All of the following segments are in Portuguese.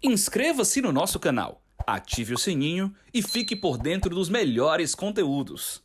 Inscreva-se no nosso canal, ative o sininho e fique por dentro dos melhores conteúdos.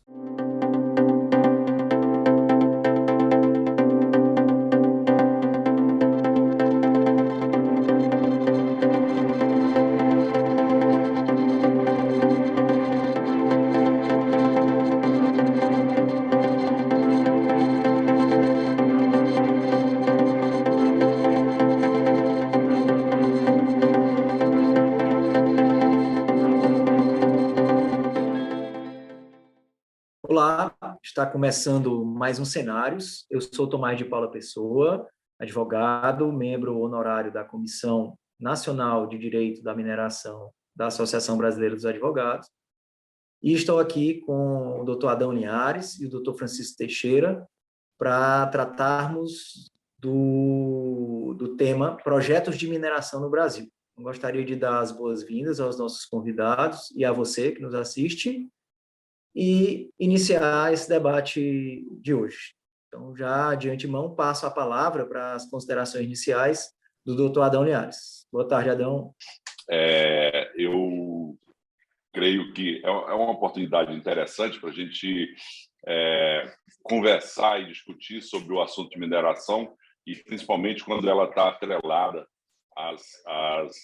Olá, está começando mais um Cenários. Eu sou Tomás de Paula Pessoa, advogado, membro honorário da Comissão Nacional de Direito da Mineração da Associação Brasileira dos Advogados. E estou aqui com o Dr. Adão Linhares e o Dr. Francisco Teixeira para tratarmos do tema Projetos de Mineração no Brasil. Eu gostaria de dar as boas-vindas aos nossos convidados e a você que nos assiste e iniciar esse debate de hoje. Então, já de antemão, passo a palavra para as considerações iniciais do doutor Adão Linhares. Boa tarde, Adão. Eu creio que é uma oportunidade interessante para a gente conversar e discutir sobre o assunto de mineração, e principalmente quando ela está atrelada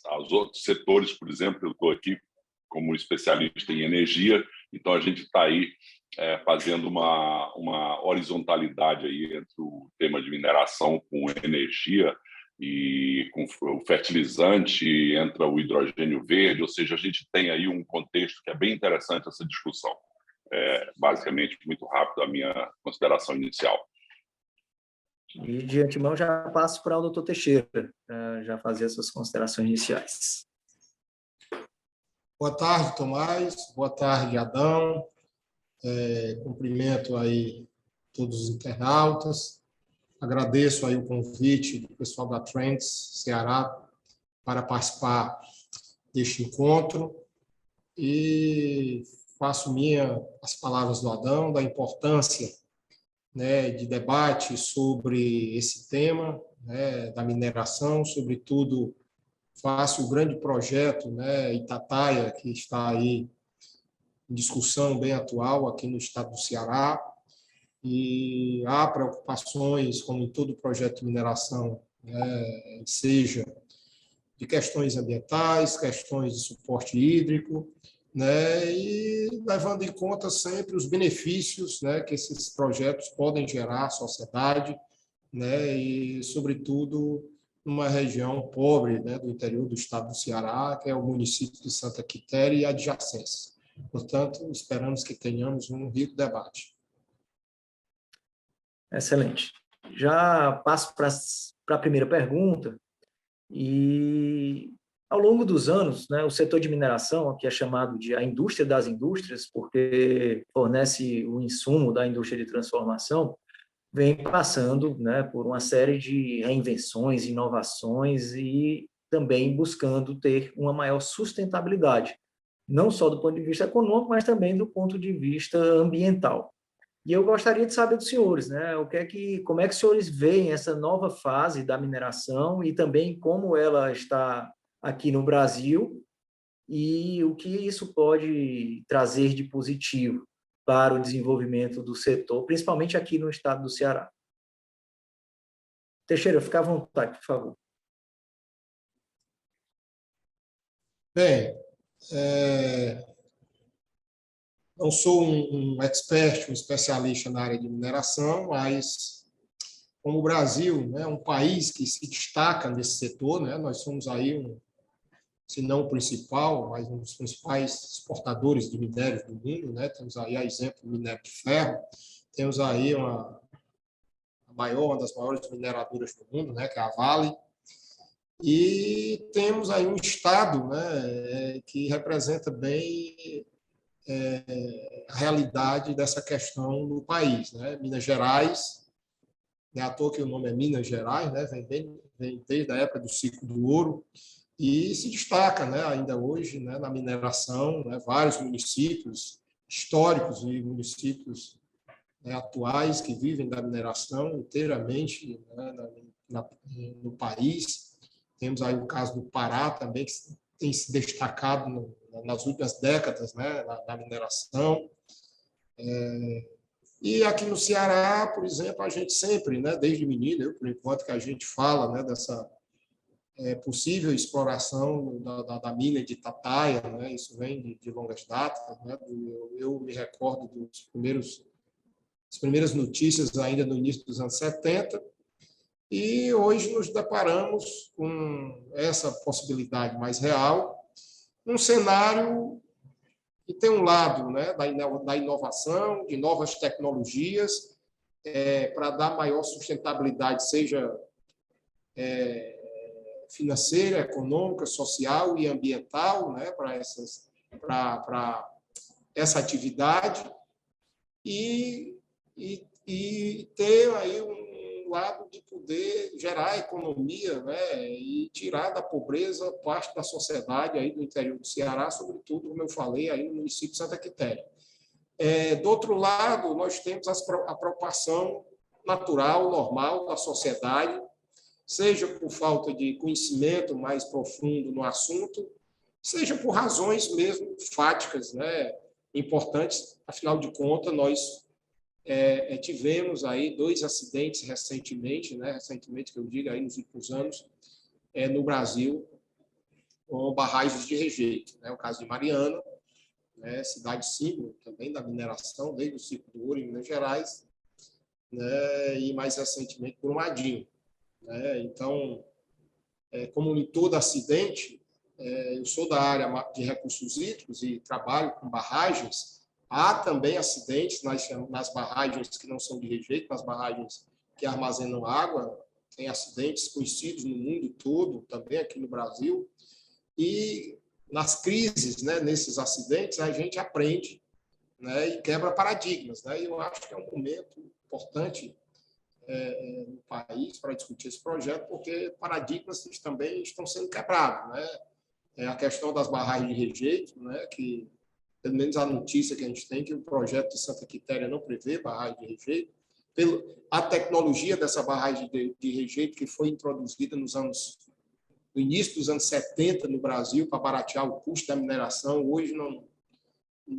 aos outros setores. Por exemplo, eu estou aqui como especialista em energia, então a gente está aí fazendo uma horizontalidade aí entre o tema de mineração com energia e com o fertilizante, entra o hidrogênio verde, ou seja, a gente tem aí um contexto que é bem interessante essa discussão. Basicamente, muito rápido a minha consideração inicial. E de antemão já passo para o doutor Teixeira, já fazer as suas considerações iniciais. Boa tarde, Tomás. Boa tarde, Adão. Cumprimento aí todos os internautas. Agradeço aí o convite do pessoal da Trends Ceará para participar deste encontro e faço as palavras do Adão, da importância, né, de debate sobre esse tema, né, da mineração, sobretudo faço o grande projeto, né, Itataia, que está aí em discussão bem atual aqui no estado do Ceará, e há preocupações, como em todo projeto de mineração, né, seja de questões ambientais, questões de suporte hídrico, né, e levando em conta sempre os benefícios, né, que esses projetos podem gerar à sociedade, né, e, sobretudo, numa região pobre, né, do interior do estado do Ceará, que é o município de Santa Quitéria e adjacências. Portanto, esperamos que tenhamos um rico debate. Excelente. Já passo para a primeira pergunta. E, ao longo dos anos, né, o setor de mineração, que é chamado de a indústria das indústrias, porque fornece o insumo da indústria de transformação, vem passando, né, por uma série de reinvenções, inovações e também buscando ter uma maior sustentabilidade, não só do ponto de vista econômico, mas também do ponto de vista ambiental. E eu gostaria de saber dos senhores, né, como é que os senhores veem essa nova fase da mineração e também como ela está aqui no Brasil e o que isso pode trazer de positivo para o desenvolvimento do setor, principalmente aqui no estado do Ceará. Teixeira, fica à vontade, por favor. Bem, não sou um expert, um especialista na área de mineração, mas como o Brasil, né, um país que se destaca nesse setor, né, nós somos aí se não o principal, mas um dos principais exportadores de minérios do mundo, né? Temos aí, a exemplo, do minério de ferro, temos aí uma das maiores mineradoras do mundo, né? Que é a Vale, e temos aí um estado, né, que representa bem a realidade dessa questão no país, né? Minas Gerais, não é à toa que o nome é Minas Gerais, né? Vem desde a época do ciclo do ouro, e se destaca, né, ainda hoje, né, na mineração, né, vários municípios históricos e municípios, né, atuais que vivem da mineração inteiramente, né, no país, Temos aí o caso do Pará também, que tem se destacado nas últimas décadas, né, na mineração. E aqui no Ceará, por exemplo, a gente sempre, né, desde menino, por enquanto que a gente fala, né, dessa possível exploração da mina de Tataia, né, isso vem de longas datas, né, eu me recordo das primeiras notícias ainda no início dos anos 70, e hoje nos deparamos com essa possibilidade mais real, um cenário que tem um lado, né, da inovação, de novas tecnologias, para dar maior sustentabilidade, seja financeira, econômica, social e ambiental, né, para essa atividade, e ter aí um lado de poder gerar economia, né, e tirar da pobreza parte da sociedade aí do interior do Ceará, sobretudo, como eu falei, aí no município de Santa Quitéria. Do outro lado, nós temos a preocupação natural, normal da sociedade, seja por falta de conhecimento mais profundo no assunto, seja por razões mesmo fáticas, né, importantes. Afinal de contas, nós tivemos aí 2 acidentes recentemente, né, recentemente que eu digo aí nos últimos anos, no Brasil, com barragens de rejeito, né, o caso de Mariana, né, cidade símbolo também da mineração, desde o ciclo do ouro em Minas Gerais, né, e mais recentemente Brumadinho, né. Então, como em todo acidente, eu sou da área de recursos hídricos e trabalho com barragens. Há também acidentes nas barragens que não são de rejeito, nas barragens que armazenam água. Tem acidentes conhecidos no mundo todo, também aqui no Brasil. E nas crises, né, nesses acidentes, a gente aprende, né, e quebra paradigmas, né? E eu acho que é um momento importante no país para discutir esse projeto, porque paradigmas também estão sendo quebrados, né? A questão das barragens de rejeito, né, que pelo menos a notícia que a gente tem, que o projeto de Santa Quitéria não prevê barragem de rejeito. A tecnologia dessa barragem de rejeito que foi introduzida no início dos anos 70 no Brasil para baratear o custo da mineração, hoje não,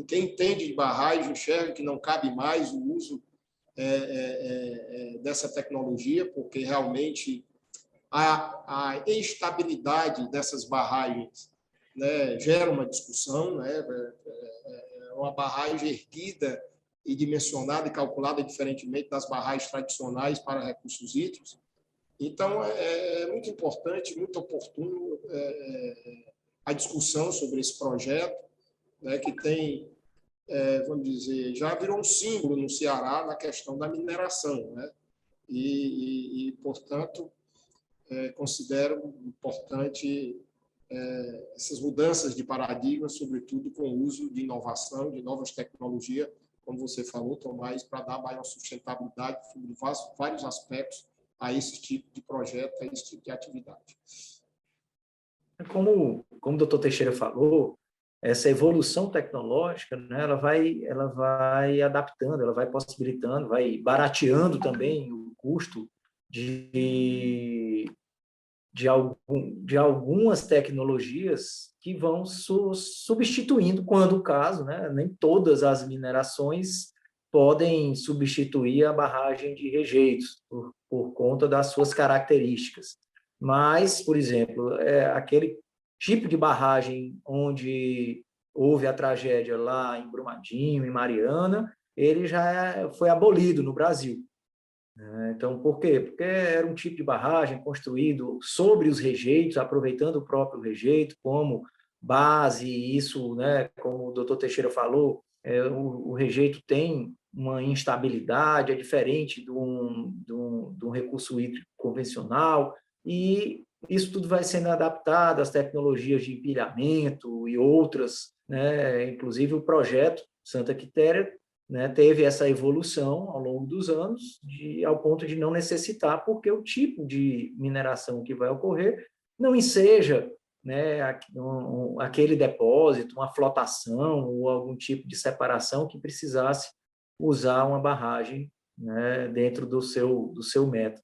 quem entende de barragem enxerga que não cabe mais o uso dessa tecnologia, porque realmente a instabilidade dessas barragens, né, gera uma discussão, né, uma barragem erguida e dimensionada e calculada diferentemente das barragens tradicionais para recursos hídricos. Então, é muito importante, muito oportuno a discussão sobre esse projeto, né, que tem, vamos dizer, já virou um símbolo no Ceará na questão da mineração, né? Portanto, considero importante essas mudanças de paradigma, sobretudo com o uso de inovação, de novas tecnologias, como você falou, Tomás, para dar maior sustentabilidade sobre vários aspectos a esse tipo de projeto, a esse tipo de atividade. Como o doutor Teixeira falou, essa evolução tecnológica, né, ela vai adaptando, ela vai possibilitando, vai barateando também o custo de algumas tecnologias que vão substituindo, quando o caso, né? Nem todas as minerações podem substituir a barragem de rejeitos por conta das suas características. Mas, por exemplo, aquele tipo de barragem onde houve a tragédia lá em Brumadinho, em Mariana, ele já foi abolido no Brasil. Então, por quê? Porque era um tipo de barragem construído sobre os rejeitos, aproveitando o próprio rejeito como base, e isso, né, como o doutor Teixeira falou, o rejeito tem uma instabilidade, é diferente de um recurso hídrico convencional, e isso tudo vai sendo adaptado às tecnologias de empilhamento e outras, né, inclusive o projeto Santa Quitéria, né, teve essa evolução ao longo dos anos, ao ponto de não necessitar, porque o tipo de mineração que vai ocorrer não enseja, né, aquele depósito, uma flotação ou algum tipo de separação que precisasse usar uma barragem, né, dentro do seu método.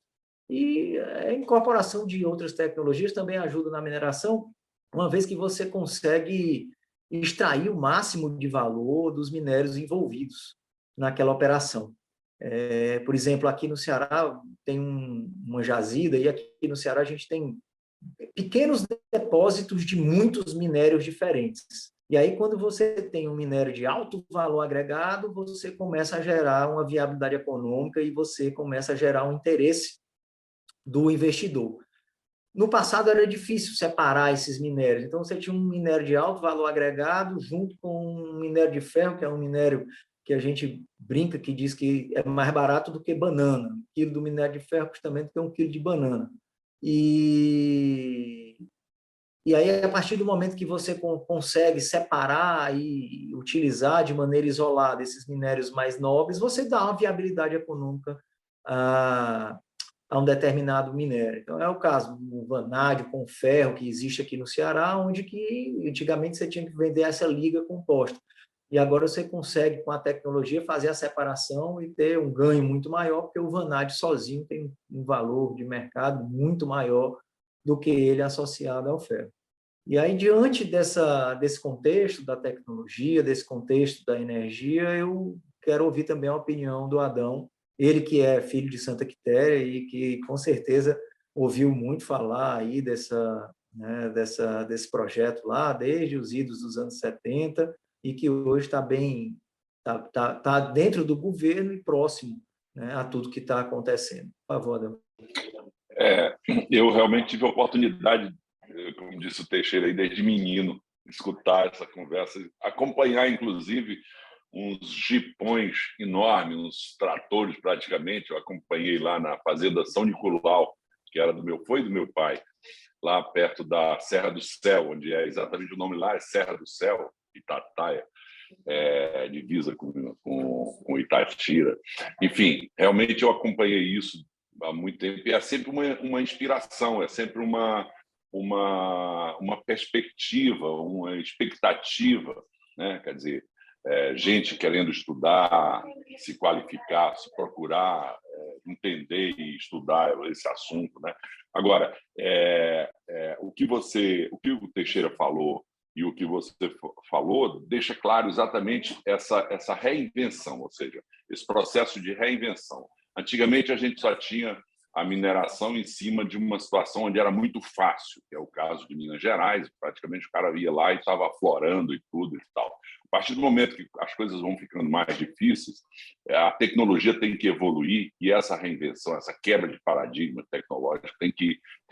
E a incorporação de outras tecnologias também ajuda na mineração, uma vez que você consegue extrair o máximo de valor dos minérios envolvidos naquela operação. Por exemplo, aqui no Ceará tem uma jazida, e aqui no Ceará a gente tem pequenos depósitos de muitos minérios diferentes. E aí, quando você tem um minério de alto valor agregado, você começa a gerar uma viabilidade econômica e você começa a gerar um interesse do investidor. No passado era difícil separar esses minérios, então você tinha um minério de alto valor agregado junto com um minério de ferro, que é um minério que a gente brinca, que diz que é mais barato do que banana. Um quilo do minério de ferro custa menos do que um quilo de banana. E aí, a partir do momento que você consegue separar e utilizar de maneira isolada esses minérios mais nobres, você dá uma viabilidade econômica a um determinado minério. Então, é o caso do vanádio com ferro, que existe aqui no Ceará, onde que antigamente você tinha que vender essa liga composta. E agora você consegue, com a tecnologia, fazer a separação e ter um ganho muito maior, porque o vanádio sozinho tem um valor de mercado muito maior do que ele associado ao ferro. E aí, diante desse contexto da tecnologia, desse contexto da energia, eu quero ouvir também a opinião do Adão, ele que é filho de Santa Quitéria e que, com certeza, ouviu muito falar aí desse projeto lá, desde os idos dos anos 70, e que hoje tá dentro do governo e próximo, né, a tudo que está acontecendo. Por favor, Adão. Eu realmente tive a oportunidade, como disse o Teixeira aí, desde menino, escutar essa conversa, acompanhar, inclusive, uns jipões enormes, uns tratores praticamente. Eu acompanhei lá na fazenda São Nicolau, que era foi do meu pai, lá perto da Serra do Céu, onde é exatamente o nome lá, é Serra do Céu, Itataia, divisa com Itatira. Enfim, realmente eu acompanhei isso há muito tempo, e é sempre uma inspiração, é sempre uma perspectiva, uma expectativa, né? Quer dizer, gente querendo estudar, se qualificar, se procurar entender e estudar esse assunto, né? Agora, o que o Teixeira falou e o que você falou deixa claro exatamente essa reinvenção, ou seja, esse processo de reinvenção. Antigamente, a gente só tinha a mineração em cima de uma situação onde era muito fácil, que é o caso de Minas Gerais. Praticamente o cara ia lá e estava aflorando e tudo e tal. A partir do momento que as coisas vão ficando mais difíceis, a tecnologia tem que evoluir, e essa reinvenção, essa quebra de paradigma tecnológico tem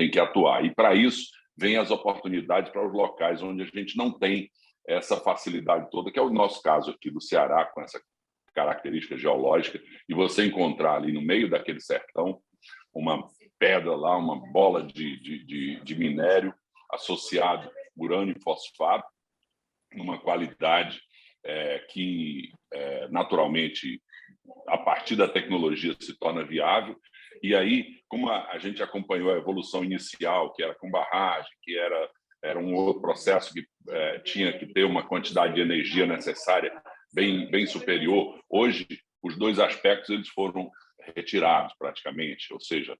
que atuar. E, para isso, vem as oportunidades para os locais onde a gente não tem essa facilidade toda, que é o nosso caso aqui do Ceará, com essa característica geológica, e você encontrar ali no meio daquele sertão uma pedra lá, uma bola de minério associado urânio e fosfato, numa qualidade que, naturalmente, a partir da tecnologia se torna viável. E aí, como a gente acompanhou a evolução inicial, que era com barragem, que era um outro processo que tinha que ter uma quantidade de energia necessária bem superior, hoje os dois aspectos eles foram retirados praticamente, ou seja,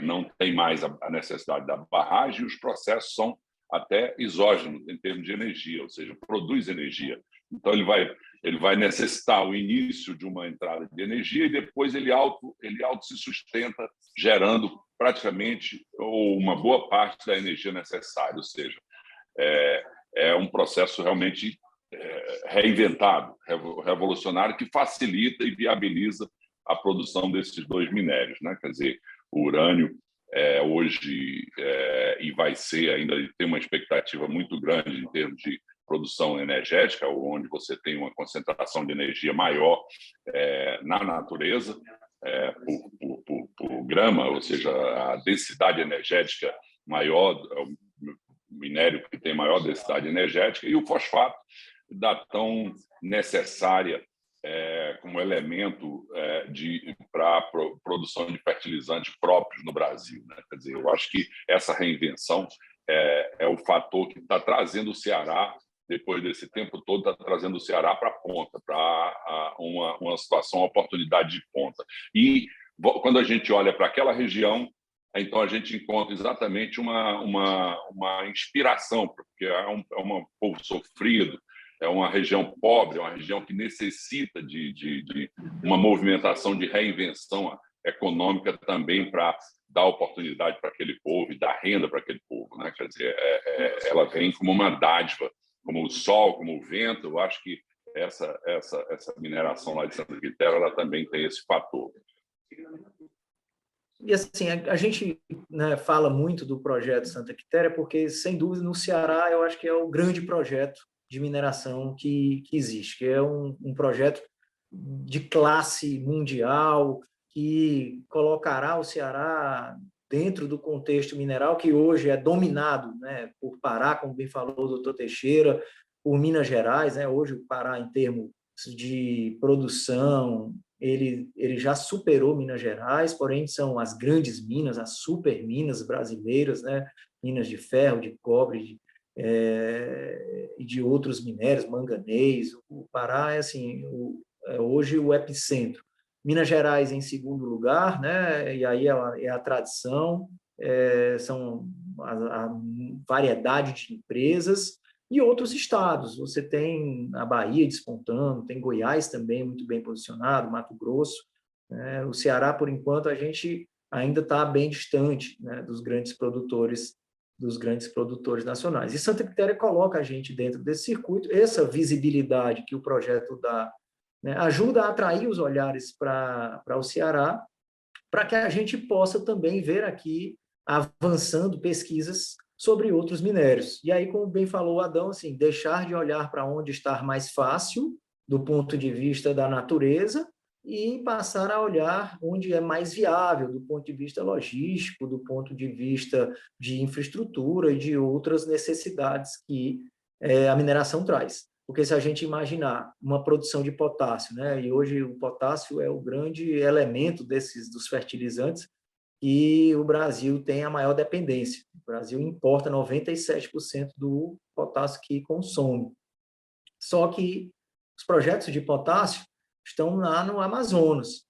não tem mais a necessidade da barragem, e os processos são até exógenos em termos de energia, ou seja, produz energia. Então, ele vai necessitar o início de uma entrada de energia, e depois ele auto se sustenta, gerando praticamente ou uma boa parte da energia necessária, ou seja, é um processo realmente reinventado, revolucionário, que facilita e viabiliza a produção desses dois minérios, né? Quer dizer, o urânio hoje e vai ser ainda, tem uma expectativa muito grande em termos de produção energética, onde você tem uma concentração de energia maior na natureza por grama, ou seja, a densidade energética maior, é o minério que tem maior densidade energética, e o fosfato da tão necessária como elemento para a produção de fertilizantes próprios no Brasil, né? Quer dizer, eu acho que essa reinvenção é o fator que está trazendo o Ceará, depois desse tempo todo, está trazendo o Ceará para a ponta, para uma situação, uma oportunidade de ponta. E quando a gente olha para aquela região, então a gente encontra exatamente uma inspiração, porque é um povo sofrido, é uma região pobre, é uma região que necessita de uma movimentação de reinvenção econômica também para dar oportunidade para aquele povo e dar renda para aquele povo, né? Quer dizer, ela vem como uma dádiva, como o sol, como o vento. Eu acho que essa mineração lá de Santa Quitéria, ela também tem esse fator. E assim, a gente, né, fala muito do projeto Santa Quitéria porque, sem dúvida, no Ceará, eu acho que é o grande projeto de mineração que existe, que é um projeto de classe mundial, que colocará o Ceará dentro do contexto mineral, que hoje é dominado, né, por Pará, como bem falou o doutor Teixeira, por Minas Gerais, né? Hoje o Pará, em termos de produção, ele já superou Minas Gerais, porém são as grandes minas, as super minas brasileiras, né? Minas de ferro, de cobre, e de outros minérios, manganês. O Pará é assim, hoje o epicentro. Minas Gerais em segundo lugar, né? E aí é a tradição, são a variedade de empresas, e outros estados. Você tem a Bahia despontando, tem Goiás também muito bem posicionado, Mato Grosso. Né? O Ceará, por enquanto, a gente ainda está bem distante, né, dos grandes produtores nacionais. E Santa Quitéria coloca a gente dentro desse circuito. Essa visibilidade que o projeto dá, né, ajuda a atrair os olhares para o Ceará, para que a gente possa também ver aqui avançando pesquisas sobre outros minérios. E aí, como bem falou o Adão, assim, deixar de olhar para onde está mais fácil, do ponto de vista da natureza, e passar a olhar onde é mais viável, do ponto de vista logístico, do ponto de vista de infraestrutura e de outras necessidades que a mineração traz. Porque se a gente imaginar uma produção de potássio, né, e hoje o potássio é o grande elemento dos fertilizantes, e o Brasil tem a maior dependência. O Brasil importa 97% do potássio que consome. Só que os projetos de potássio estão lá no Amazonas,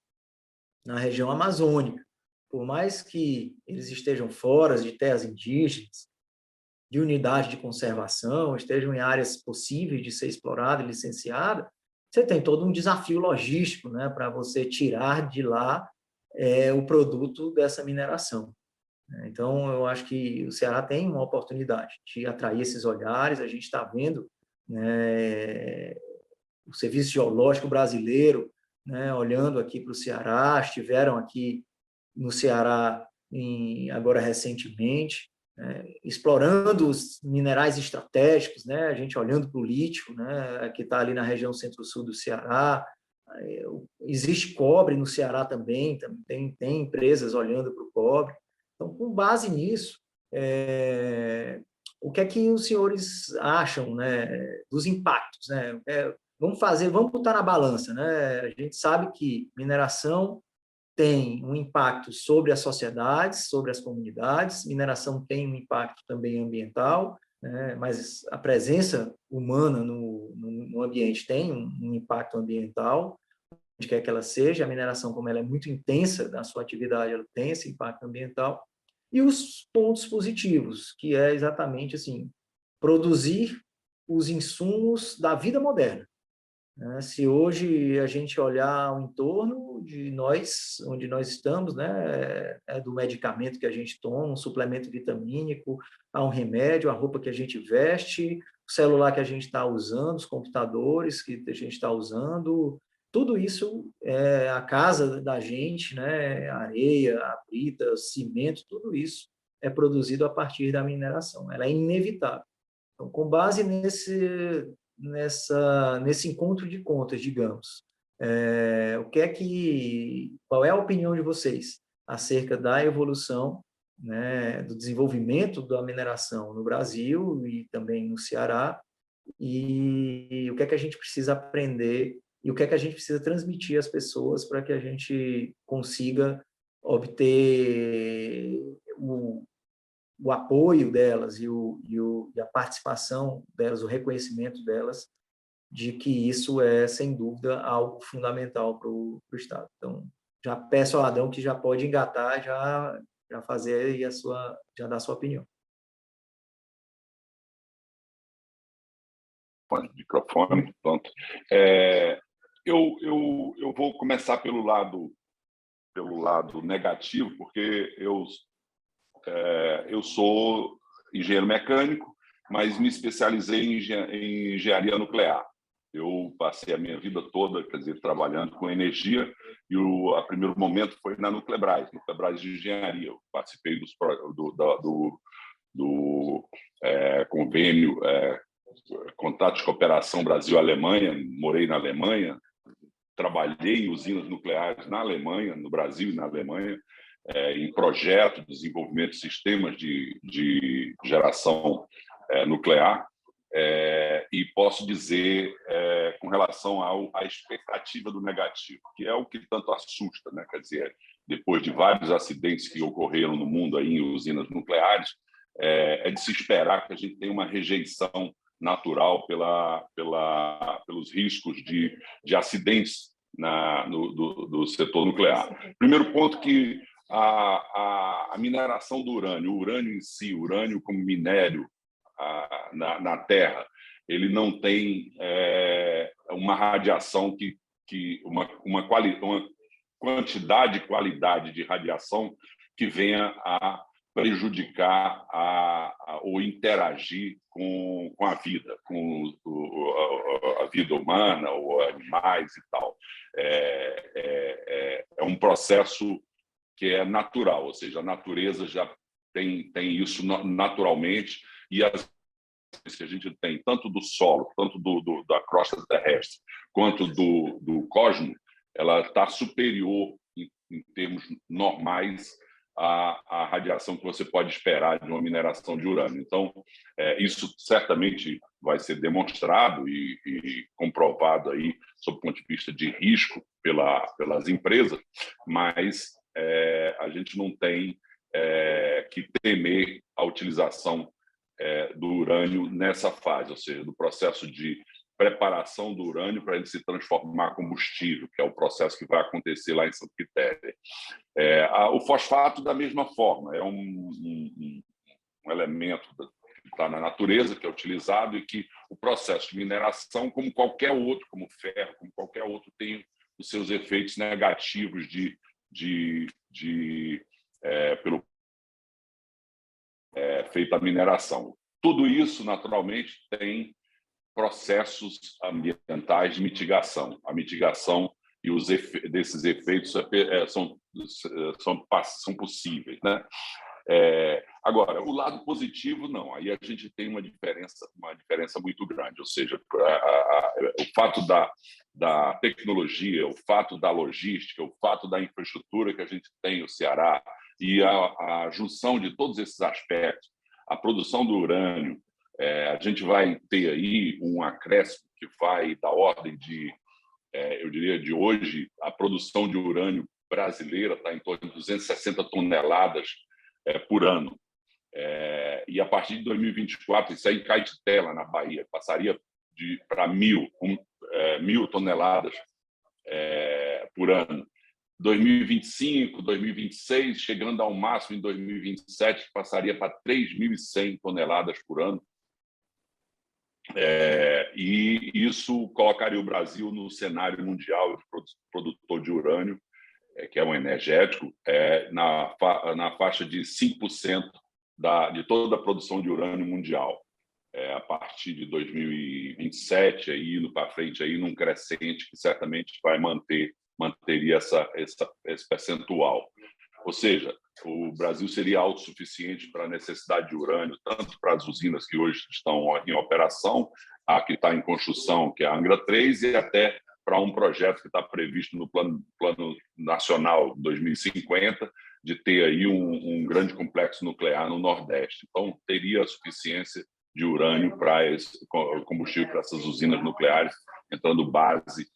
na região amazônica. Por mais que eles estejam fora de terras indígenas, de unidade de conservação, estejam em áreas possíveis de ser explorada e licenciada, você tem todo um desafio logístico, né, para você tirar de lá o produto dessa mineração. Então, eu acho que o Ceará tem uma oportunidade de atrair esses olhares. A gente está vendo, né, o Serviço Geológico Brasileiro, né, olhando aqui para o Ceará, estiveram aqui no Ceará agora recentemente, né, explorando os minerais estratégicos, né, a gente olhando para o lítio, né, que está ali na região centro-sul do Ceará. Existe cobre no Ceará também, tem empresas olhando para o cobre. Então, com base nisso, o que é que os senhores acham, né, dos impactos? Né? Vamos botar na balança. Né? A gente sabe que mineração tem um impacto sobre as sociedades, sobre as comunidades, mineração tem um impacto também ambiental, né? Mas a presença humana no ambiente tem um impacto ambiental, onde quer que ela seja. A mineração, como ela é muito intensa na sua atividade, ela tem esse impacto ambiental. E os pontos positivos, que é exatamente assim, produzir os insumos da vida moderna. Se hoje a gente olhar o entorno de nós, onde nós estamos, né, do medicamento que a gente toma, um suplemento vitamínico, a um remédio, a roupa que a gente veste, o celular que a gente está usando, os computadores que a gente está usando, tudo isso, a casa da gente, né, a areia, a brita, o cimento, tudo isso é produzido a partir da mineração. Ela é inevitável. Então, com base nesse encontro de contas, digamos, qual é a opinião de vocês acerca da evolução, né, do desenvolvimento da mineração no Brasil e também no Ceará, e o que é que a gente precisa aprender e o que é que a gente precisa transmitir às pessoas para que a gente consiga obter o apoio delas e a participação delas, o reconhecimento delas, de que isso é, sem dúvida, algo fundamental para o Estado. Então, já peço ao Adão que já pode engatar, já fazer aí já dar a sua opinião. Microfone, pronto. Eu vou começar pelo lado negativo, porque eu sou engenheiro mecânico, mas me especializei em engenharia nuclear. Eu passei a minha vida toda, quer dizer, trabalhando com energia, e o primeiro momento foi na Nuclebras de Engenharia. Eu participei do convênio Contrato de Cooperação Brasil-Alemanha, morei na Alemanha, trabalhei em usinas nucleares na Alemanha, no Brasil e na Alemanha, em projetos de desenvolvimento de sistemas de geração nuclear, e posso dizer, com relação à expectativa do negativo, que é o que tanto assusta, né? Quer dizer, depois de vários acidentes que ocorreram no mundo aí em usinas nucleares, é de se esperar que a gente tenha uma rejeição natural pelos riscos de acidentes do setor nuclear. Primeiro ponto, que a mineração do urânio, o urânio em si, o urânio como minério na Terra, ele não tem uma radiação uma quantidade e qualidade de radiação que venha a prejudicar ou interagir com a vida, com a vida humana ou animais e tal. É um processo que é natural, ou seja, a natureza já tem isso naturalmente, e as que a gente tem, tanto do solo, tanto da crosta terrestre, quanto do cosmos, ela está superior, em termos normais, à radiação que você pode esperar de uma mineração de urânio. Então, isso certamente vai ser demonstrado e comprovado aí, sob o ponto de vista de risco pelas empresas, mas a gente não tem que temer a utilização do urânio nessa fase, ou seja, do processo de preparação do urânio para ele se transformar em combustível, que é o processo que vai acontecer lá em Santa Quitéria. O fosfato, da mesma forma, é um elemento que está na natureza, que é utilizado, e que o processo de mineração, como qualquer outro, como ferro, como qualquer outro, tem os seus efeitos negativos pelo feita a mineração. Tudo isso, naturalmente, tem processos ambientais de mitigação. A mitigação e desses efeitos são possíveis, né? Agora, o lado positivo, não. Aí a gente tem uma diferença muito grande. Ou seja, o fato da tecnologia, o fato da logística, o fato da infraestrutura que a gente tem no Ceará, e a junção de todos esses aspectos, a produção do urânio, a gente vai ter aí um acréscimo que vai da ordem de, eu diria, de hoje, a produção de urânio brasileira está em torno de 260 toneladas por ano. E a partir de 2024, isso aí em Caetitela, na Bahia, passaria para 1.000 toneladas por ano. 2025, 2026, chegando ao máximo em 2027, passaria para 3.100 toneladas por ano. E isso colocaria o Brasil no cenário mundial de produtor de urânio, que é um energético, na faixa de 5% de toda a produção de urânio mundial. A partir de 2027, aí, indo para frente, aí, num crescente que certamente manteria esse percentual. Ou seja, o Brasil seria autossuficiente para a necessidade de urânio, tanto para as usinas que hoje estão em operação, a que está em construção, que é a Angra 3, e até para um projeto que está previsto no Plano Nacional 2050, de ter aí um grande complexo nuclear no Nordeste. Então, teria a suficiência de urânio para esse combustível para essas usinas nucleares, entrando base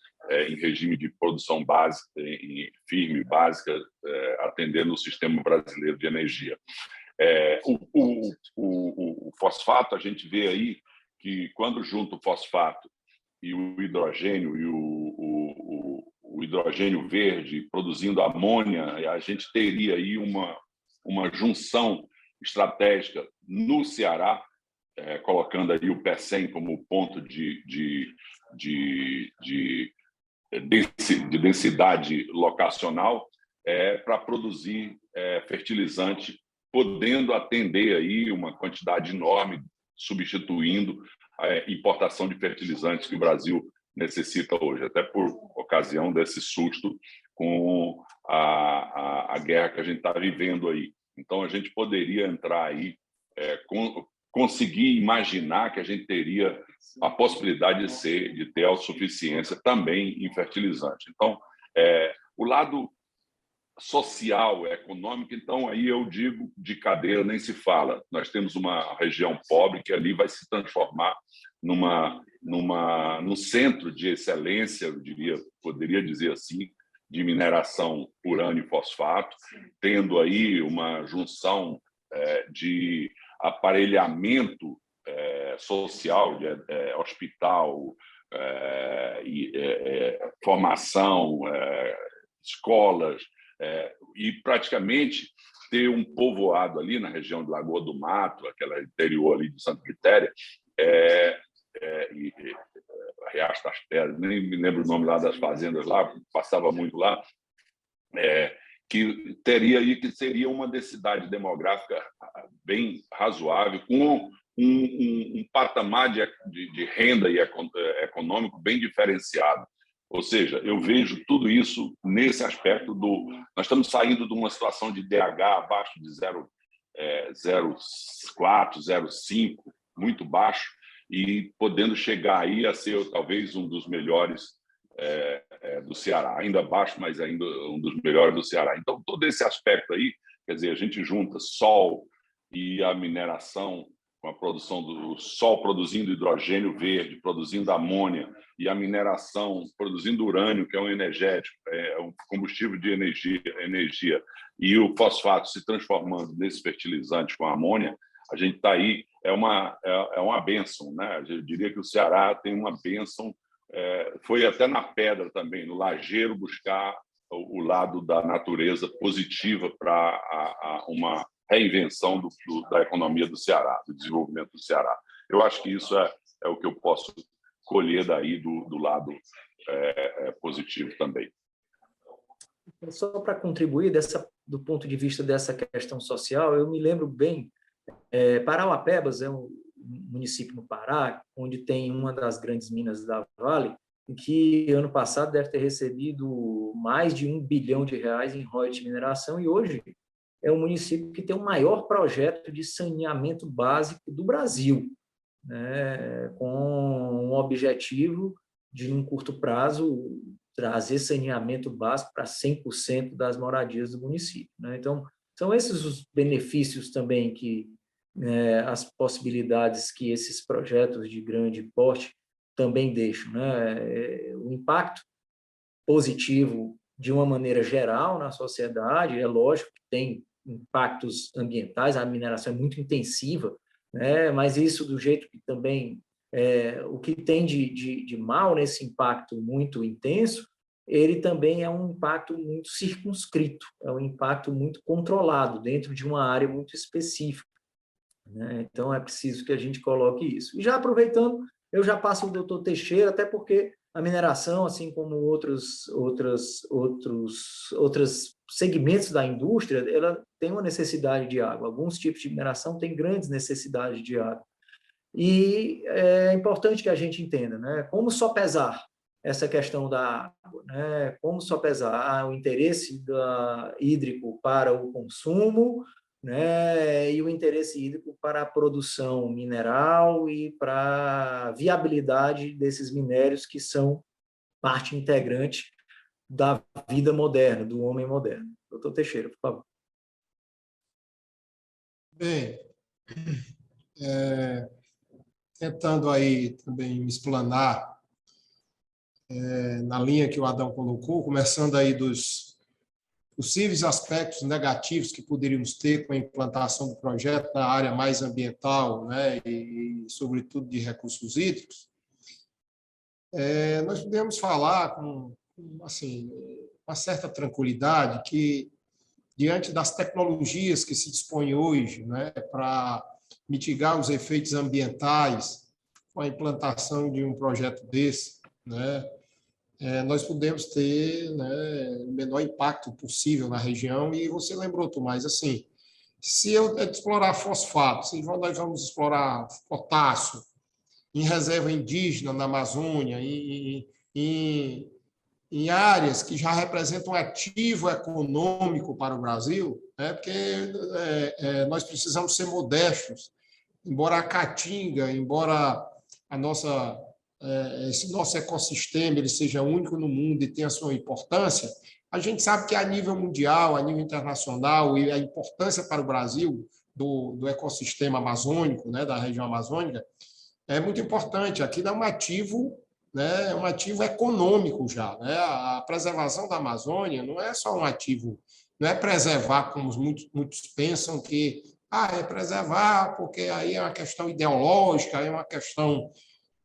em regime de produção básica, firme, básica, atendendo o sistema brasileiro de energia. O fosfato, a gente vê aí que, quando junta o fosfato e o hidrogênio e o o hidrogênio verde, produzindo amônia, a gente teria aí uma junção estratégica no Ceará, colocando aí o PECEM como ponto de densidade locacional, para produzir fertilizante, podendo atender aí uma quantidade enorme, substituindo a importação de fertilizantes que o Brasil necessita hoje, até por ocasião desse susto com a guerra que a gente está vivendo aí. Então, a gente poderia entrar aí, conseguir imaginar que a gente teria a possibilidade de ter autossuficiência também em fertilizante. Então, o lado social, econômico, então aí eu digo, de cadeia nem se fala. Nós temos uma região pobre que ali vai se transformar num centro de excelência, poderia dizer assim, de mineração urânio e fosfato, tendo aí uma junção de aparelhamento social, de hospital, formação, escolas, e praticamente ter um povoado ali na região de Lagoa do Mato, aquela interior ali de Santa Quitéria, e Riacho das Pedras, nem me lembro o nome lá das fazendas lá, passava muito lá, que teria aí, que seria uma densidade demográfica bem razoável, com um patamar de renda e econômico bem diferenciado. Ou seja, eu vejo tudo isso nesse aspecto nós estamos saindo de uma situação de DH abaixo de 0,4, 0,5, muito baixo, e podendo chegar aí a ser talvez um dos melhores do Ceará, ainda baixo, mas ainda um dos melhores do Ceará. Então, todo esse aspecto aí, quer dizer, a gente junta sol e a mineração, com a produção do sol produzindo hidrogênio verde, produzindo amônia, e a mineração produzindo urânio, que é um energético, um combustível de energia, e o fosfato se transformando nesse fertilizante com a amônia, a gente está aí, é uma bênção, né? Eu diria que o Ceará tem uma bênção, foi até na pedra também, no lajeiro, buscar o lado da natureza positiva para uma reinvenção da economia do Ceará, do desenvolvimento do Ceará. Eu acho que isso é o que eu posso colher daí do lado positivo também. Só para contribuir do ponto de vista dessa questão social, eu me lembro bem, Parauapebas é um município no Pará, onde tem uma das grandes minas da Vale, que ano passado deve ter recebido mais de R$1 bilhão em royalties de mineração, e hoje é o município que tem o maior projeto de saneamento básico do Brasil, né, com um objetivo de, num curto prazo, trazer saneamento básico para 100% das moradias do município, né? Então, são esses os benefícios também as possibilidades que esses projetos de grande porte também deixam, né? O impacto positivo de uma maneira geral na sociedade, é lógico que tem impactos ambientais, a mineração é muito intensiva, né? Mas isso do jeito que também, o que tem de mal nesse impacto muito intenso, ele também é um impacto muito circunscrito, é um impacto muito controlado dentro de uma área muito específica, né? Então, é preciso que a gente coloque isso. E já aproveitando, eu já passo o doutor Teixeira, até porque a mineração, assim como outros segmentos da indústria, ela tem uma necessidade de água. Alguns tipos de mineração têm grandes necessidades de água. E é importante que a gente entenda, né, como sopesar essa questão da água, né, como sopesar o interesse hídrico para o consumo, né, e o interesse hídrico para a produção mineral e para a viabilidade desses minérios que são parte integrante da vida moderna, do homem moderno. Doutor Teixeira, por favor. Bem, tentando aí também me explanar na linha que o Adão colocou, começando aí dos possíveis aspectos negativos que poderíamos ter com a implantação do projeto na área mais ambiental, né, e sobretudo de recursos hídricos, nós podemos falar com assim, uma certa tranquilidade que, diante das tecnologias que se dispõem hoje, né, para mitigar os efeitos ambientais, com a implantação de um projeto desse, né, nós podemos ter, né, o menor impacto possível na região. E você lembrou, Tomás, assim, se eu explorar fosfato, se nós vamos explorar potássio em reserva indígena na Amazônia, em áreas que já representam um ativo econômico para o Brasil, né? Porque nós precisamos ser modestos, embora a caatinga, embora a nossa, esse nosso ecossistema ele seja único no mundo e tenha sua importância, a gente sabe que a nível mundial, a nível internacional, e a importância para o Brasil do ecossistema amazônico, né, da região amazônica, é muito importante. Aquilo é um ativo, né, um ativo econômico já, né? A preservação da Amazônia não é só um ativo, não é preservar como muitos pensam que é preservar porque aí é uma questão ideológica, é uma questão,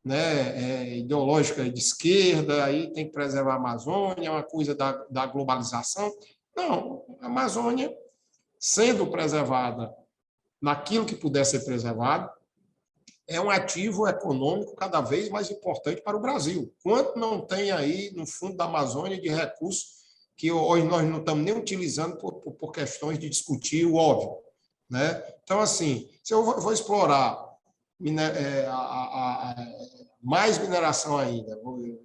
né, ideológica de esquerda, aí tem que preservar a Amazônia, é uma coisa da globalização. Não, a Amazônia, sendo preservada naquilo que puder ser preservado, é um ativo econômico cada vez mais importante para o Brasil. Quanto não tem aí no fundo da Amazônia de recursos que hoje nós não estamos nem utilizando por questões de discutir o óbvio, né? Então, assim, se eu vou explorar mais mineração ainda,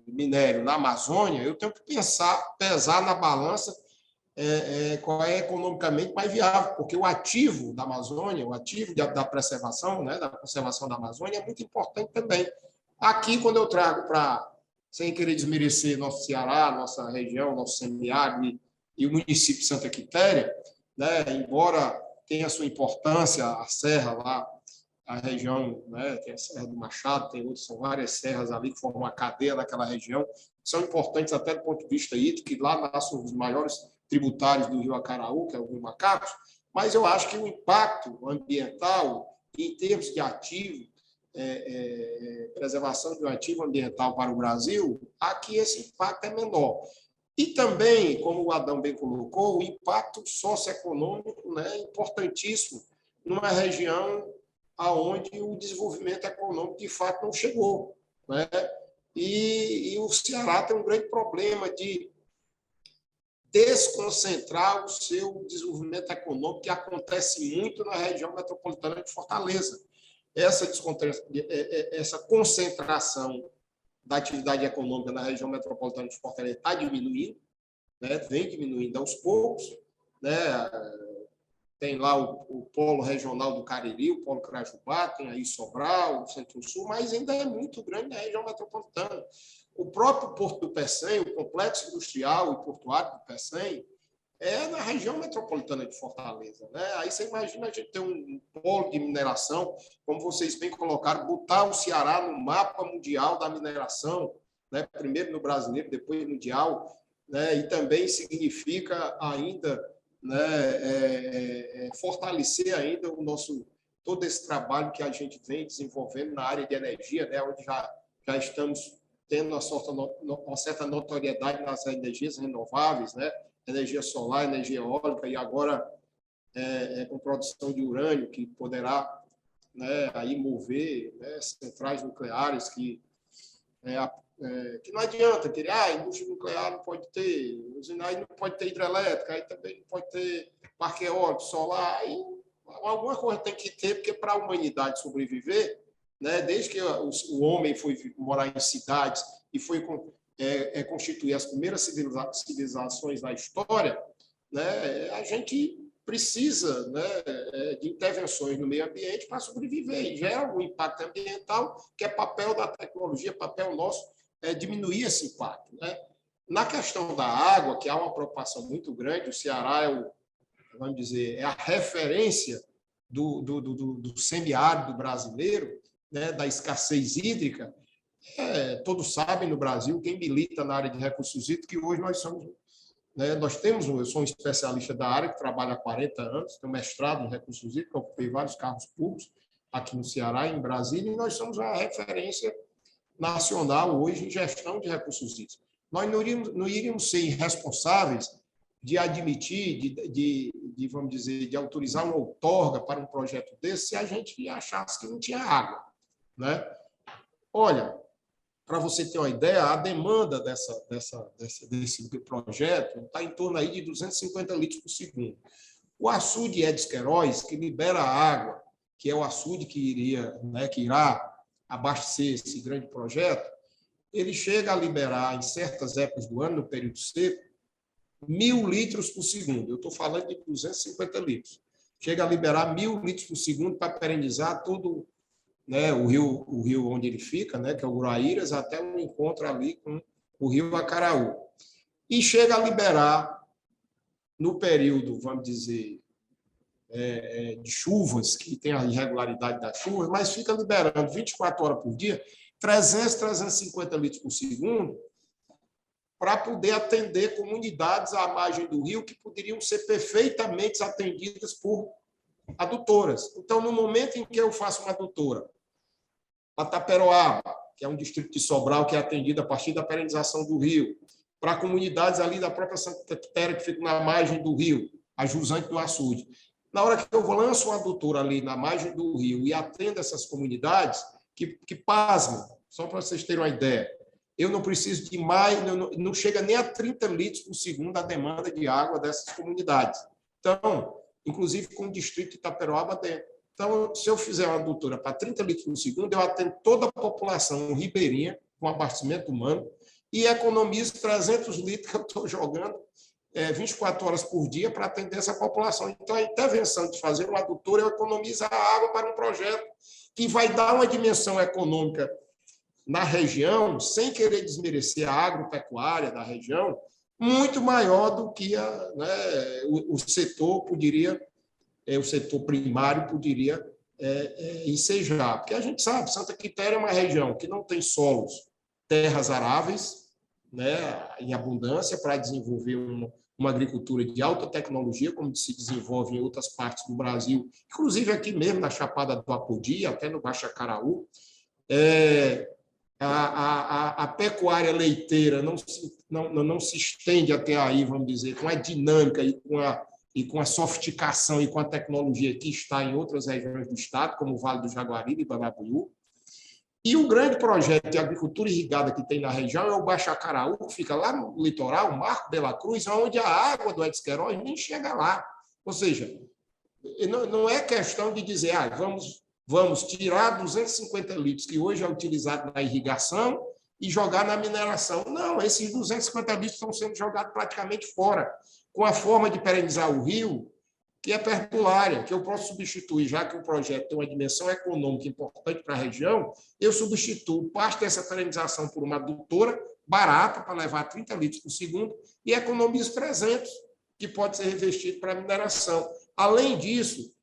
minério na Amazônia, eu tenho que pesar na balança qual é economicamente mais viável, porque o ativo da Amazônia, o ativo da preservação, né, da conservação da Amazônia é muito importante também. Aqui, quando eu trago para, sem querer desmerecer nosso Ceará, nossa região, nosso semiárido e o município de Santa Quitéria, né, embora tenha sua importância, a serra lá, a região, né, tem a Serra do Machado, tem outras, são várias serras ali que formam uma cadeia naquela região, são importantes até do ponto de vista hídrico, que lá nascem os maiores tributários do Rio Acaraú, que é o Rio Macacos, mas eu acho que o impacto ambiental, em termos de ativo, preservação de um ativo ambiental para o Brasil, aqui esse impacto é menor. E também, como o Adão bem colocou, o impacto socioeconômico, né, importantíssimo numa região onde o desenvolvimento econômico, de fato, não chegou, né? E o Ceará tem um grande problema de desconcentrar o seu desenvolvimento econômico, que acontece muito na região metropolitana de Fortaleza. Essa concentração da atividade econômica na região metropolitana de Fortaleza está diminuindo, né? Vem diminuindo aos poucos, né? Tem lá o polo regional do Cariri, o polo Crajubá, tem aí Sobral, o Centro-Sul, mas ainda é muito grande na região metropolitana. O próprio Porto do Pecém, o complexo industrial e portuário do Pecém, é na região metropolitana de Fortaleza, né? Aí você imagina a gente ter um polo de mineração, como vocês bem colocaram, botar o Ceará no mapa mundial da mineração, né? Primeiro no brasileiro, depois mundial, né? E também significa ainda, né, fortalecer ainda todo esse trabalho que a gente vem desenvolvendo na área de energia, né? Onde já estamos tendo uma certa notoriedade nas energias renováveis, né? Energia solar, energia eólica, e agora com produção de urânio, que poderá, né, aí mover, né, centrais nucleares que não adianta querer, a indústria nuclear não pode ter, aí não pode ter hidrelétrica, aí também não pode ter parque eólico, solar, aí alguma coisa tem que ter, porque para a humanidade sobreviver, né, desde que o homem foi morar em cidades e foi constituir as primeiras civilizações da história, né, a gente precisa, né, de intervenções no meio ambiente para sobreviver, e gera um impacto ambiental, que é papel da tecnologia, papel nosso, diminuir esse impacto, né? Na questão da água, que há uma preocupação muito grande, o Ceará vamos dizer, é a referência do semiárido brasileiro, né, da escassez hídrica. Todos sabem no Brasil, quem milita na área de recursos hídricos, que hoje eu sou um especialista da área, que trabalha há 40 anos, tenho mestrado em recursos hídricos, ocupei vários cargos públicos aqui no Ceará, em Brasília, e nós somos uma referência nacional hoje em gestão de recursos hídricos. Nós não iríamos ser irresponsáveis de admitir, vamos dizer, de autorizar uma outorga para um projeto desse se a gente achasse que não tinha água, né? Olha, para você ter uma ideia, a demanda desse projeto está em torno aí de 250 litros por segundo. O açude Edis Queiroz, que libera a água, que é o açude que irá abastecer esse grande projeto, ele chega a liberar, em certas épocas do ano, no período seco, 1.000 litros por segundo. Eu estou falando de 250 litros. Chega a liberar 1.000 litros por segundo para perenizar todo, né, o rio onde ele fica, né, que é o Guaíras, até um encontro ali com o rio Acaraú. E chega a liberar, no período, vamos dizer, de chuvas, que tem a irregularidade das chuvas, mas fica liberando 24 horas por dia, 300, 350 litros por segundo, para poder atender comunidades à margem do rio que poderiam ser perfeitamente atendidas por adutoras. Então, no momento em que eu faço uma adutora, a Taperoaba, que é um distrito de Sobral que é atendido a partir da perenização do rio, para comunidades ali da própria Santa Quitéria, que fica na margem do rio, a jusante do açude. Na hora que eu lanço uma adutora ali na margem do rio e atendo essas comunidades, que pasmem, só para vocês terem uma ideia, eu não preciso de mais, não chega nem a 30 litros por segundo a demanda de água dessas comunidades. Então, inclusive com o distrito de Itaperoaba dentro. Então, se eu fizer uma adutora para 30 litros por segundo, eu atendo toda a população ribeirinha com abastecimento humano e economizo 300 litros que eu estou jogando 24 horas por dia para atender essa população. Então, a intervenção de fazer uma adutora, eu economizo a água para um projeto que vai dar uma dimensão econômica na região, sem querer desmerecer a agropecuária da região, muito maior do que o setor poderia, o setor primário poderia ensejar. Porque a gente sabe, Santa Quitéria é uma região que não tem solos, terras aráveis, né, em abundância para desenvolver uma agricultura de alta tecnologia, como se desenvolve em outras partes do Brasil, inclusive aqui mesmo na Chapada do Apodi, até no Baixo Acaraú. A pecuária leiteira não se estende até aí, vamos dizer, com a dinâmica e com a sofisticação e com a tecnologia que está em outras regiões do estado, como o Vale do Jaguaribe e Banabuiú. E o grande projeto de agricultura irrigada que tem na região é o Baixo Acaraú, que fica lá no litoral, Marco de la Cruz, onde a água do Edis Queiroz nem chega lá. Ou seja, não é questão de dizer, vamos tirar 250 litros, que hoje é utilizado na irrigação, e jogar na mineração. Não, esses 250 litros estão sendo jogados praticamente fora, com a forma de perenizar o rio, que é perdulária, que eu posso substituir, já que o projeto tem uma dimensão econômica importante para a região, eu substituo parte dessa perenização por uma adutora barata, para levar 30 litros por segundo, e economizo 300, que pode ser revestido para a mineração. Além disso,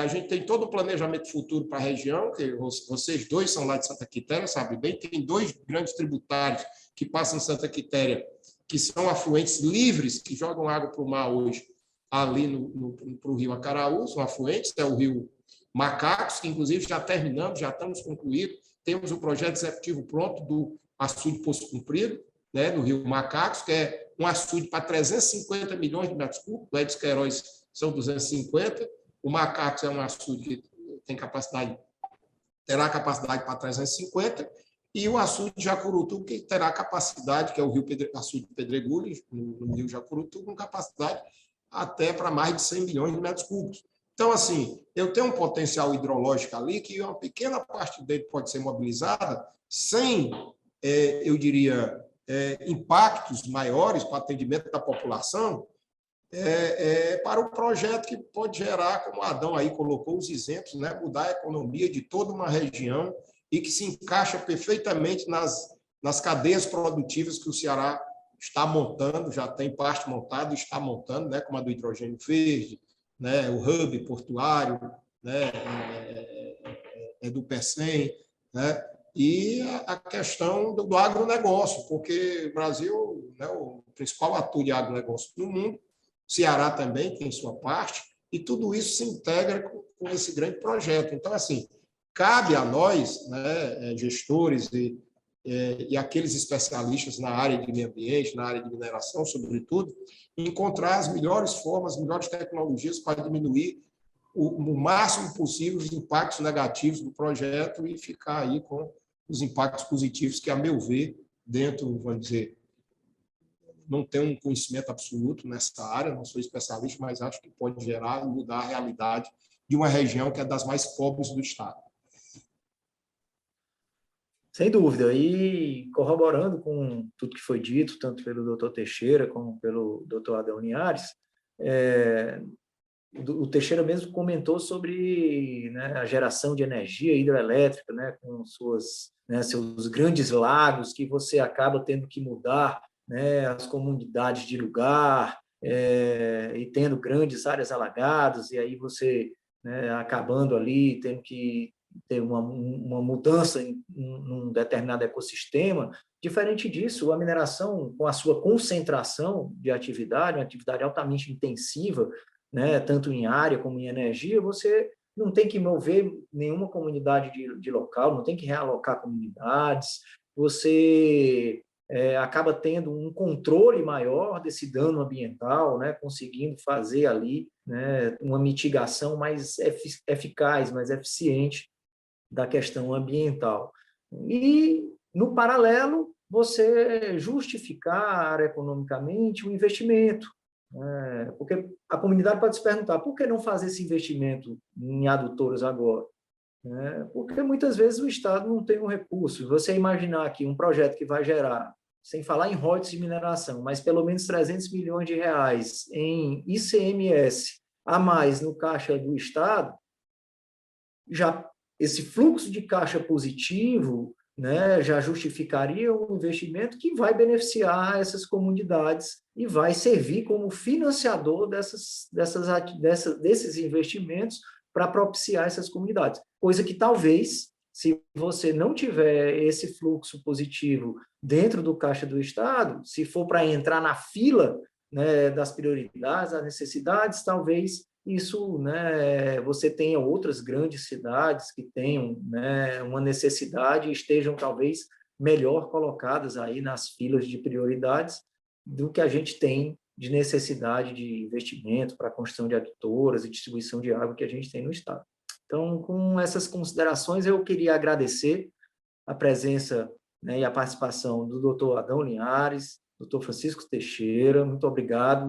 a gente tem todo o planejamento futuro para a região, que vocês dois são lá de Santa Quitéria, sabem bem, tem 2 grandes tributários que passam em Santa Quitéria, que são afluentes livres, que jogam água para o mar hoje, ali para o rio Acaraú, são afluentes, é o rio Macacos, que inclusive já terminamos, já estamos concluídos, temos o projeto executivo pronto do açude Poço Comprido, né, no rio Macacos, que é um açude para 350 milhões de metros cúbicos, o Edis Queiroz são 250, o Macacos é um açude que terá capacidade para 350, e o açude Jacurutu, que terá capacidade, que é o rio açude Pedregulho, no rio Jacurutu, com capacidade até para mais de 100 milhões de metros cúbicos. Então, assim, eu tenho um potencial hidrológico ali que uma pequena parte dele pode ser mobilizada sem, eu diria, impactos maiores para o atendimento da população, para o projeto que pode gerar, como o Adão aí colocou os exemplos, né, mudar a economia de toda uma região e que se encaixa perfeitamente nas cadeias produtivas que o Ceará está montando, já tem parte montada e está montando, né, como a do hidrogênio verde, né, o hub portuário, né, do PECEM, né, e a questão do agronegócio, porque o Brasil, né, o principal ator de agronegócio do mundo, o Ceará também tem sua parte, e tudo isso se integra com esse grande projeto. Então, assim, cabe a nós, né, gestores e aqueles especialistas na área de meio ambiente, na área de mineração, sobretudo, encontrar as melhores formas, as melhores tecnologias para diminuir o máximo possível os impactos negativos do projeto e ficar aí com os impactos positivos que, a meu ver, dentro, vamos dizer, não tenho um conhecimento absoluto nessa área, não sou especialista, mas acho que pode gerar e mudar a realidade de uma região que é das mais pobres do estado. Sem dúvida. E corroborando com tudo que foi dito, tanto pelo doutor Teixeira como pelo doutor Adão Linhares, o Teixeira mesmo comentou sobre, né, a geração de energia hidroelétrica, né, com seus grandes lagos, que você acaba tendo que mudar, né, as comunidades de lugar, e tendo grandes áreas alagadas, e aí você, né, acabando ali, tendo que ter uma mudança em um determinado ecossistema. Diferente disso, a mineração, com a sua concentração de atividade, uma atividade altamente intensiva, né, tanto em área como em energia, você não tem que mover nenhuma comunidade de local, não tem que realocar comunidades, você acaba tendo um controle maior desse dano ambiental, né, conseguindo fazer ali, né, uma mitigação mais eficaz, mais eficiente da questão ambiental. E, no paralelo, você justificar economicamente o investimento, porque a comunidade pode se perguntar, por que não fazer esse investimento em adutoras agora? Porque muitas vezes o Estado não tem um recurso. Você imaginar aqui um projeto que vai gerar, sem falar em royalties de mineração, mas pelo menos 300 milhões de reais em ICMS a mais no caixa do Estado, já esse fluxo de caixa positivo, né, já justificaria um investimento que vai beneficiar essas comunidades e vai servir como financiador desses investimentos para propiciar essas comunidades. Coisa que talvez, se você não tiver esse fluxo positivo dentro do caixa do Estado, se for para entrar na fila, né, das prioridades, das necessidades, talvez isso, né, você tenha outras grandes cidades que tenham, né, uma necessidade e estejam talvez melhor colocadas aí nas filas de prioridades do que a gente tem de necessidade de investimento para a construção de adutoras e distribuição de água que a gente tem no estado. Então, com essas considerações, eu queria agradecer a presença, né, e a participação do doutor Adão Linhares, doutor Francisco Teixeira, muito obrigado,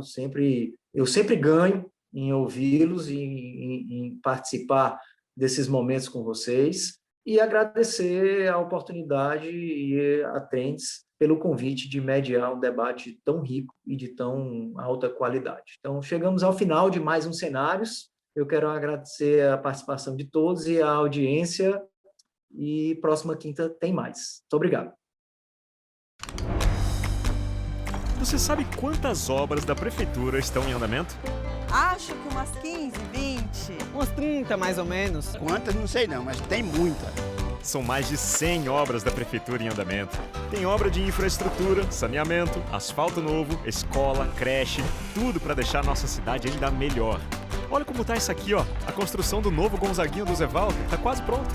eu sempre ganho em ouvi-los e em participar desses momentos com vocês, e agradecer a oportunidade e a Trends pelo convite de mediar um debate tão rico e de tão alta qualidade. Então, chegamos ao final de mais um Cenários. Eu quero agradecer a participação de todos e a audiência, e próxima quinta tem mais. Muito obrigado. Você sabe quantas obras da Prefeitura estão em andamento? Acho que umas 15, 20. Umas 30, mais ou menos. Quantas, não sei não, mas tem muita. São mais de 100 obras da Prefeitura em andamento. Tem obra de infraestrutura, saneamento, asfalto novo, escola, creche, tudo para deixar nossa cidade ainda melhor. Olha como tá isso aqui, ó. A construção do novo Gonzaguinha do Zé Walter tá quase pronto.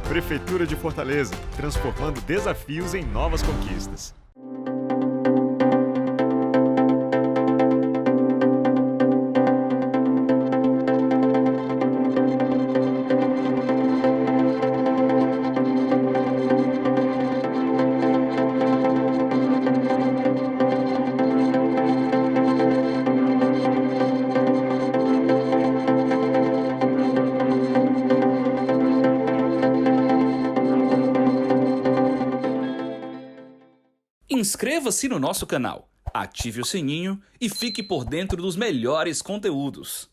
Prefeitura de Fortaleza, transformando desafios em novas conquistas. Inscreva-se no nosso canal, ative o sininho e fique por dentro dos melhores conteúdos.